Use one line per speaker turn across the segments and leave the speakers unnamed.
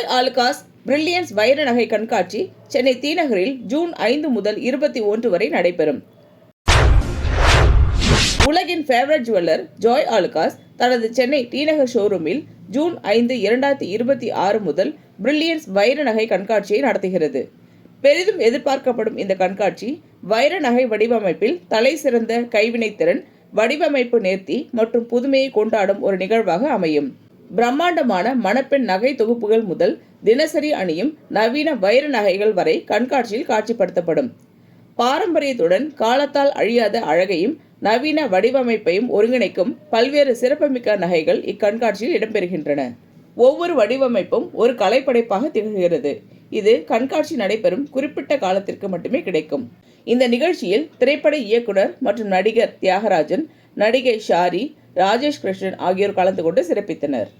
Joy Alukkas brilliance வைர நகை கண்காட்சி சென்னை தீநகரில் ஜூன் 5 முதல் 21 வரை நடைபெறும். உலகின் ஃபேவரட் ஜுவல்லர் ஜாய் ஆலுகாஸ் தனது சென்னை தீநகர் ஷோரூமில் ஜூன் 5, 2026 முதல் பிரில்லியன்ஸ் வைர நகை கண்காட்சியை நடத்துகிறது. பெரிதும் எதிர்பார்க்கப்படும் இந்த கண்காட்சி வைர நகை வடிவமைப்பில் தலை சிறந்த கைவினைத்திறன், வடிவமைப்பு நேர்த்தி மற்றும் புதுமையை கொண்டாடும் ஒரு நிகழ்வாக அமையும். பிரம்மாண்டமான மணப்பெண் நகை தொகுப்புகள் முதல் தினசரி அணியும் நவீன வைர நகைகள் வரை கண்காட்சியில் காட்சிப்படுத்தப்படும். பாரம்பரியத்துடன் காலத்தால் அழியாத அழகையும் நவீன வடிவமைப்பையும் ஒருங்கிணைக்கும் பல்வேறு சிறப்புமிக்க நகைகள் இக்கண்காட்சியில் இடம்பெறுகின்றன. ஒவ்வொரு வடிவமைப்பும் ஒரு கலைப்படைப்பாக திகழ்கிறது. இது கண்காட்சி நடைபெறும் குறிப்பிட்ட காலத்திற்கு மட்டுமே கிடைக்கும். இந்த நிகழ்ச்சியில் திரைப்பட இயக்குனர் மற்றும் நடிகர் தியாகராஜன், நடிகை ஷாரி, ராஜேஷ் கிருஷ்ணன் ஆகியோர் கலந்து கொண்டு சிறப்பித்தனர்.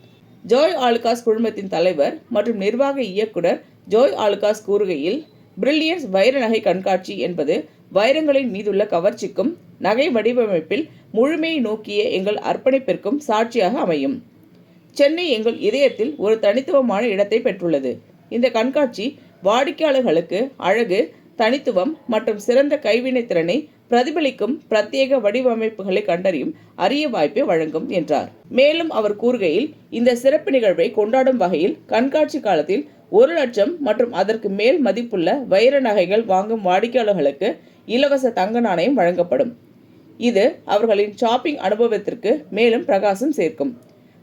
ஜாய் ஆலுகாஸ் குழுமத்தின் தலைவர் மற்றும் நிர்வாக இயக்குனர் ஜாய் ஆலுகாஸ் கூறுகையில், பிரில்லியன்ஸ் வைர நகை கண்காட்சி என்பது வைரங்களின் மீதுள்ள கவர்ச்சிக்கும் நகை வடிவமைப்பில் முழுமையை நோக்கிய எங்கள் அர்ப்பணிப்பிற்கும் சாட்சியாக அமையும். சென்னை எங்கள் இதயத்தில் ஒரு தனித்துவமான இடத்தை பெற்றுள்ளது. இந்த கண்காட்சி வாடிக்கையாளர்களுக்கு அழகு, தனித்துவம் மற்றும் சிறந்த கைவினைத்திறனை பிரதிபலிக்கும் பிரத்யேக வடிவமைப்புகளை கண்டறியும் அரிய வாய்ப்பை வழங்கும் என்றார். மேலும் அவர் கூறுகையில், இந்த சிறப்பு நிகழ்வை கொண்டாடும் வகையில் கண்காட்சி காலத்தில் 1 லட்சம் மற்றும் அதற்கு மேல் மதிப்புள்ள வைர நகைகள் வாங்கும் வாடிக்கையாளர்களுக்கு இலவச தங்க நாணயம் வழங்கப்படும். இது அவர்களின் ஷாப்பிங் அனுபவத்திற்கு மேலும் பிரகாசம் சேர்க்கும்.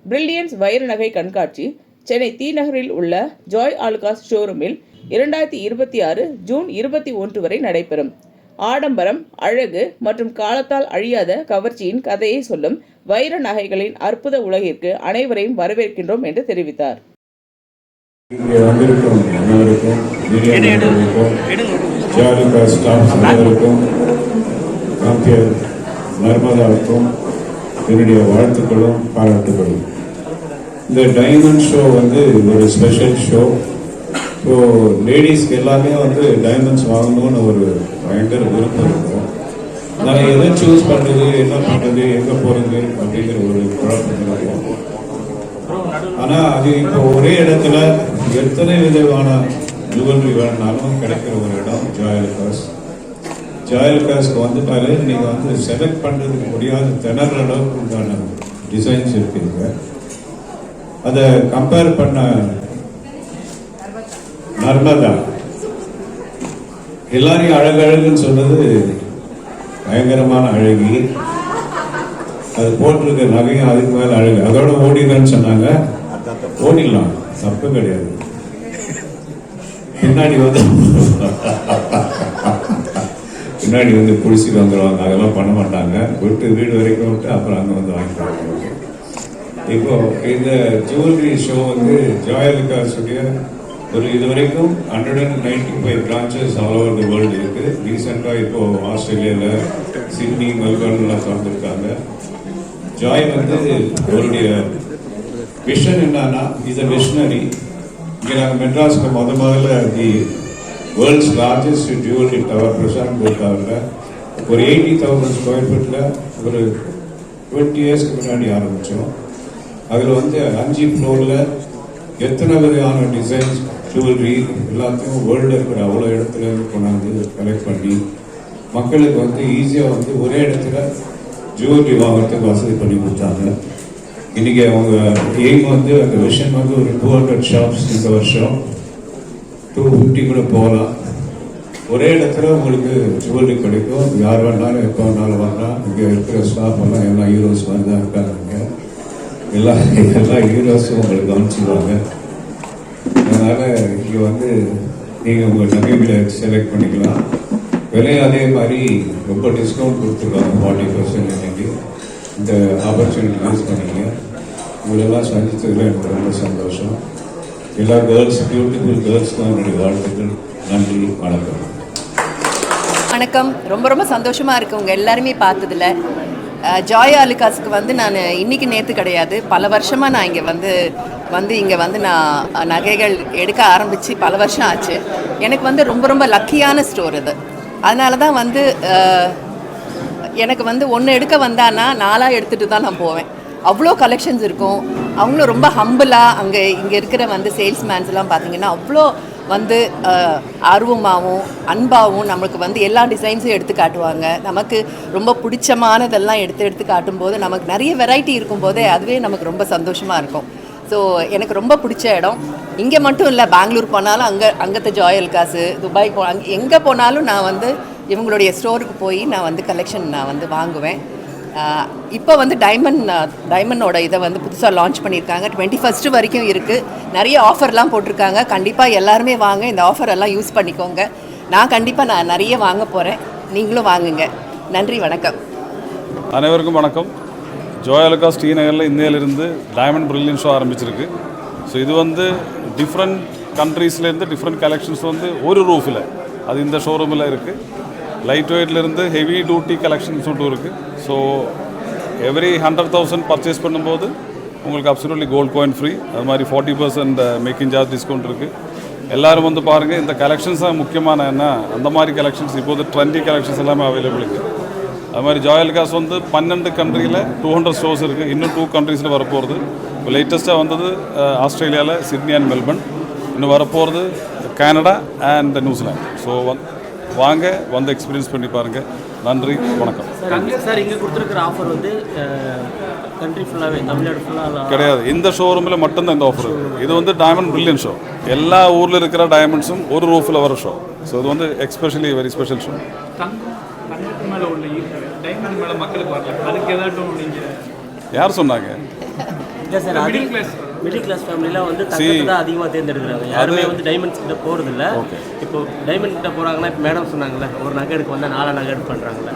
பிரில்லியன்ஸ் வைர நகை கண்காட்சி சென்னை தீநகரில் உள்ள ஜாய் ஆலுகாஸ் ஷோரூமில் 2026 ஜூன் 21 வரை நடைபெறும். ஆடம்பரம், அழகு மற்றும் காலத்தால் அழியாத கவர்ச்சியின் கதையை சொல்லும் வைர நகைகளின் அற்புத உலகிற்கு அனைவரையும் வரவேற்கின்றோம் என்று தெரிவித்தார்.
என்னுடைய வாழ்த்துக்களும் பாராட்டுகளும். இந்த டைமண்ட் ஷோ வந்து ஒரு ஸ்பெஷல் ஷோ. ஸோ லேடிஸ்க்கு எல்லாமே வந்து டைமண்ட்ஸ் வாங்கணும்னு ஒரு பயங்கர விருப்பம் இருக்கும். நான் எதை சூஸ் பண்ணுறது, என்ன பண்ணுறது, எங்கே போகிறது அப்படிங்கிற ஒரு குழப்பம் இருக்கும். ஆனால் அது இப்போ ஒரே இடத்துல எத்தனை விதமான ஜுவல்லரி வேணுனாலும் கிடைக்கிற ஒரு இடம் ஜாய் ஆலுகாஸ். ஜாய் ஆலுகாஸ்க்கு வந்துட்டாலே நீங்கள் வந்து செலக்ட் பண்ணுறதுக்கு முடியாத திணற அளவுக்கு உண்டான டிசைன்ஸ் இருக்குங்க. அதை கம்பேர் பண்ண நர்மதா எல்லாரையும் அழகுன்னு சொன்னது பயங்கரமான அழகி. அது போட்டிருக்க நகையும் அதுக்கு மேல அழகு. அதோட ஓடிடுன்னு சொன்னாங்க. ஓடிடலாம், தப்பு கிடையாது. பின்னாடி வந்து குளிச்சுட்டு வந்துடுவாங்க. அதெல்லாம் பண்ண மாட்டாங்க. விட்டு வீடு வரைக்கும் விட்டு அப்புறம் அங்கே வந்து வாங்கிடுவாங்க. இப்போ இந்த ஜுவல்லரி ஷோ வந்து ஜாய் ஆலுகாஸுடைய ஒரு இதுவரைக்கும் 195 branches all over the world இருக்கு. ரீசெண்டாக இப்போ ஆஸ்திரேலியாவில் சிட்னி, மெல்பர்ன்லாம் திறந்துருக்காங்க. ஜாய் வந்து அவருடைய விஷன் என்னன்னா, இஸ் அ விஷனரி. இங்கே நாங்கள் மெட்ராஸ்க்கு முதல்ல the world's largest jewellery tower Prashanth கோட்டாவில் ஒரு 80,000 ஸ்கொயர் ஃபீட்டில் ஒரு 20 இயர்ஸ்க்கு முன்னாடி ஆரம்பித்தோம். அதில் வந்து 5 ஃப்ளோரில் எத்தனை வகையான டிசைன்ஸ், ஜுவல்லரி எல்லாத்தையும் வேர்ல்டில் இருக்கிற அவ்வளோ இடத்துல கொண்டாந்து கலெக்ட் பண்ணி மக்களுக்கு வந்து ஈஸியாக வந்து ஒரே இடத்துல ஜுவல்லரி வாங்குறதுக்கு வசதி பண்ணி கொடுத்தாங்க. இன்றைக்கி அவங்க எய்ம் வந்து அந்த விஷன் வந்து ஒரு 200 ஷாப்ஸ் இந்த வருஷம் 250 கூட போகலாம். ஒரே இடத்துல உங்களுக்கு ஜுவல்லரி கிடைக்கும். யார் வேணாலும் எப்போ வேணாலும் வரலாம். இங்கே இருக்கிற ஸ்டாஃப் எல்லாம் எல்லாம் ஹீரோஸ் மாதிரி தான் இருக்காங்க. எல்லா ஹீரோஸும் உங்களுக்கு கவனிச்சுடுவாங்க. அதனால் இங்கே வந்து நீங்கள் உங்கள் நகைகளை செலக்ட் பண்ணிக்கலாம். விலை அதே மாதிரி ரொம்ப டிஸ்கவுண்ட் கொடுத்துருக்காங்க, 40% இன்னைக்கு. இந்த ஆப்பர்ச்சுனிட்டி யூஸ் பண்ணிங்க. உங்களெல்லாம் சந்தித்ததில் எனக்கு ரொம்ப சந்தோஷம். எல்லா கேர்ள்ஸ், பியூட்டிஃபுல் கேர்ள்ஸ் தான் என்னுடைய வாழ்த்துக்கள். நன்றி, வணக்கம்.
வணக்கம். ரொம்ப சந்தோஷமாக இருக்குது உங்கள் எல்லாருமே பார்த்ததில்ல. ஜாய் ஆலுகாஸ்க்கு வந்து நான் இன்றைக்கி நேற்று கிடையாது, பல வருஷமாக நான் இங்கே இங்கே நான் நகைகள் எடுக்க ஆரம்பித்து பல வருஷம் ஆச்சு. எனக்கு வந்து ரொம்ப லக்கியான ஸ்டோர் இது. அதனால தான் வந்து எனக்கு வந்து ஒன்று எடுக்க வந்தான்னா 4 எடுத்துகிட்டு தான் நான் போவேன். அவ்வளோ கலெக்ஷன்ஸ் இருக்கும். அவங்களும் ரொம்ப ஹம்பிளாக இங்கே இருக்கிற வந்து சேல்ஸ்மேன்ஸ்லாம் பார்த்தீங்கன்னா அவ்வளோ வந்து ஆர்வமாகவும் அன்பாகவும் நம்மளுக்கு வந்து எல்லா டிசைன்ஸும் எடுத்து காட்டுவாங்க. நமக்கு ரொம்ப பிடிச்சமானதெல்லாம் எடுத்து காட்டும்போது நமக்கு நிறைய வெரைட்டி இருக்கும்போதே அதுவே நமக்கு ரொம்ப சந்தோஷமாக இருக்கும். ஸோ எனக்கு ரொம்ப பிடிச்ச இடம். இங்கே மட்டும் இல்லை, பெங்களூர் போனாலும் அங்கത്തെ ஜாய் அலுகாஸு, துபாய் எங்கே போனாலும் நான் வந்து இவங்களுடைய ஸ்டோருக்கு போய் நான் வந்து கலெக்ஷன் நான் வந்து வாங்குவேன். இப்போ வந்து டைமண்டோட இதை வந்து புதுசாக லான்ச் பண்ணியிருக்காங்க. 21st வரைக்கும் இருக்குது. நிறைய ஆஃபர்லாம் போட்டிருக்காங்க. கண்டிப்பாக எல்லாருமே வாங்க, இந்த ஆஃபர் எல்லாம் யூஸ் பண்ணிக்கோங்க. நான் நிறைய வாங்க போகிறேன், நீங்களும் வாங்குங்க. நன்றி, வணக்கம்.
அனைவருக்கும் வணக்கம். ஜாய் அலுகாஸ் டி நகரில் இந்தியாவிலிருந்து டைமண்ட் பிரில்லியன்ட் ஷோ ஆரம்பிச்சிருக்கு. ஸோ இது வந்து டிஃப்ரெண்ட் கண்ட்ரீஸ்லேருந்து டிஃப்ரெண்ட் கலெக்ஷன்ஸ் வந்து ஒரு ரூஃபில் அது இந்த ஷோரூமில் இருக்குது. லைட் வெயிட்லேருந்து ஹெவி டியூட்டி கலெக்ஷன்ஸ் மட்டும் இருக்குது. ஸோ எவ்ரி 100,000 பர்ச்சேஸ் பண்ணும்போது உங்களுக்கு அப்சல்யூட்லி கோல்ட் காயின் ஃப்ரீ. அது மாதிரி 40% மேக்கிங் சார்ஜ் டிஸ்கவுண்ட் இருக்குது. எல்லோரும் வந்து பாருங்கள். இந்த கலெக்ஷன்ஸ் தான் முக்கியமான என்ன, அந்த மாதிரி கலெக்ஷன்ஸ் இப்போது ட்ரெண்டி கலெக்ஷன்ஸ் எல்லாமே அவைலபிள் இருக்குது. அது மாதிரி ஜாய் அலுகாஸ் வந்து 12 கண்ட்ரியில் 200 ஸ்டோர்ஸ் இருக்குது. இன்னும் 2 கண்ட்ரீஸில் வரப்போகிறது. இப்போ லேட்டஸ்ட்டாக வந்தது ஆஸ்திரேலியாவில் சிட்னி அண்ட் மெல்பர்ன். இன்னும் வரப்போகிறது கனடா அண்ட் நியூசிலாந்து. ஸோ வாங்க, வந்து எக்ஸ்பீரியன்ஸ் பண்ணி பாருங்கள். நன்றி, வணக்கம்.
சார் இங்கே கொடுத்துருக்குற ஆஃபர் வந்து கண்ட்ரி ஃபுல்லாகவே, தமிழ்நாடு ஃபுல்லாக
கிடையாது. இந்த ஷோரூமில் மட்டும்தான் இந்த ஆஃபர். இது வந்து டைமண்ட் பிரில்லியன்ட் ஷோ. எல்லா ஊரில் இருக்கிற டைமண்ட்ஸும் ஒரு ரூஃபில் வர ஷோ. ஸோ இது வந்து எக்ஸ்பெஷலி வெரி ஸ்பெஷல் ஷோ.
தங்கத்துக்கு மேலே உள்ள டைமண்ட் மேலே மக்களுக்கு வரல, அதுக்கு ஏதாட்டும் நீங்கள்
யார் சொன்னாங்க?
இல்லை சார், மிடில் கிளாஸ் ஃபேமிலியில் வந்து தங்கத்தை தான் அதிகமாக தேர்ந்தெடுக்கிறாங்க. யாருமே வந்து டைமண்ட்ஸ் கிட்ட போகிறது இல்லை. இப்போ டைமண்ட் கிட்ட போகிறாங்கன்னா, இப்போ மேடம் சொன்னாங்கல்ல, ஒரு நகை எடுக்க வந்தால் 4 நகை எடுக்க பண்ணுறாங்களே,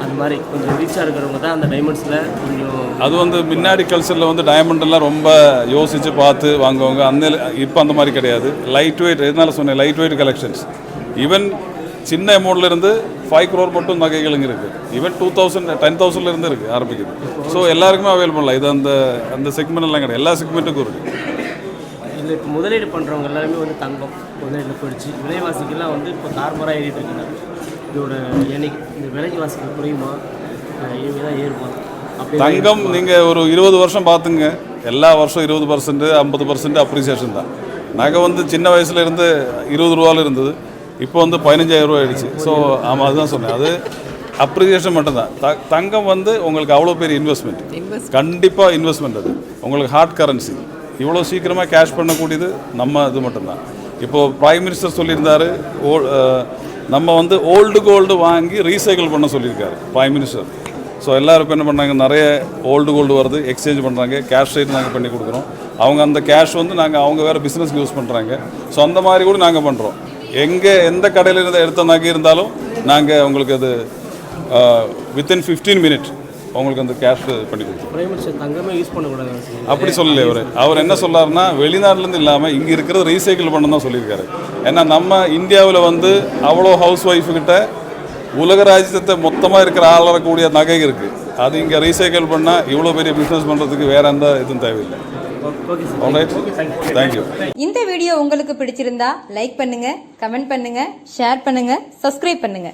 அது மாதிரி கொஞ்சம் ரீச்சாக இருக்கிறவங்க தான் அந்த டைமண்ட்ஸில் கொஞ்சம். அது
வந்து முன்னாடி கல்ச்சரில் வந்து டைமண்டெல்லாம் ரொம்ப யோசித்து பார்த்து வாங்குவாங்க. இப்போ அந்த மாதிரி கிடையாது. லைட் வெயிட், எதனால சொன்னேன், லைட் வெயிட் கலெக்ஷன்ஸ். ஈவன் சின்ன அமௌண்ட்லேருந்து 5 crore மட்டும் நகைகளுங்க இருக்குது. ஈவன் 2,000 10,000லேருந்து இருக்குது ஆரம்பிக்குது. ஸோ எல்லாருக்குமே அவைலபிள். இது அந்த செக்மெண்ட் எல்லாம் கிடையாது, எல்லா செக்மெண்ட்டுக்கும் இருக்குது.
இல்லை, இப்போ முதலீடு பண்ணுறவங்க எல்லாருமே வந்து தங்கம் முதலீட்டில் போயிடுச்சு. விலைவாசிக்கெல்லாம் வந்து இப்போ தார்மராக ஏறிட்டு இருக்குங்க. இதோட எண்ணிக்கை இந்த விலைக்கு வாசிகள் குறையுமா, தான் ஏறுமா?
தங்கம் நீங்கள் ஒரு 20 வருஷம் பார்த்துங்க, எல்லா வருஷம் 20%, 50% அப்ரிசியேஷன் தான். நகை வந்து சின்ன வயசுல இருந்து 20 ரூபாவில் இருந்தது, இப்போ வந்து 15,000 ரூபா ஆயிடுச்சு. ஸோ ஆமாம், அதுதான் சொன்னேன். அது அப்ரிசியேஷன் மட்டும்தான். தங்கம் வந்து உங்களுக்கு அவ்வளோ பெரிய இன்வெஸ்ட்மெண்ட், கண்டிப்பாக இன்வெஸ்ட்மெண்ட். அது உங்களுக்கு ஹார்ட் கரன்சி. இவ்வளோ சீக்கிரமாக கேஷ் பண்ணக்கூடியது நம்ம இது மட்டும்தான். இப்போது பிரைம் மினிஸ்டர் சொல்லியிருந்தார், நம்ம வந்து ஓல்டு கோல்டு வாங்கி ரீசைக்கிள் பண்ண சொல்லியிருக்காரு பிரைம் மினிஸ்டர். ஸோ எல்லோரும் இப்போ என்ன பண்ணாங்க, நிறைய ஓல்டு கோல்டு வருது, எக்ஸ்சேஞ்ச் பண்ணுறாங்க. கேஷ் ரேட் நாங்கள் பண்ணி கொடுக்குறோம். அவங்க அந்த கேஷ் வந்து அவங்க வேறு பிஸ்னஸ்க்கு யூஸ் பண்ணுறாங்க. ஸோ அந்த மாதிரி கூட நாங்கள் பண்ணுறோம். எந்த கடையில் இருந்து எடுத்த நகை இருந்தாலும் நாங்கள் உங்களுக்கு அது வித்தின் 15 minutes உங்களுக்கு அந்த கேஷ் பண்ணி கொடுத்துருவோம்.
தங்கமே யூஸ் பண்ணக்கூடாது
அப்படி சொல்லலை அவர் என்ன சொல்லாருன்னா, வெளிநாட்டிலேருந்து இல்லாமல் இங்கே இருக்கிறத ரீசைக்கிள் பண்ண தான் சொல்லியிருக்காரு. ஏன்னா நம்ம இந்தியாவில் வந்து அவ்வளோ ஹவுஸ் ஒய்ஃபுக்கிட்ட உலக ராஜ்யத்தை மொத்தமாக இருக்கிற ஆளக்கூடிய நகை இருக்குது. அது இங்கே ரீசைக்கிள் பண்ணால் இவ்வளோ பெரிய பிஸ்னஸ் பண்ணுறதுக்கு வேறு எந்த இதுவும் தேவையில்லை. தேங்க்யூ.
இந்த வீடியோ உங்களுக்கு பிடிச்சிருந்தா லைக் பண்ணுங்க, கமெண்ட் பண்ணுங்க, ஷேர் பண்ணுங்க, சப்ஸ்கிரைப் பண்ணுங்க.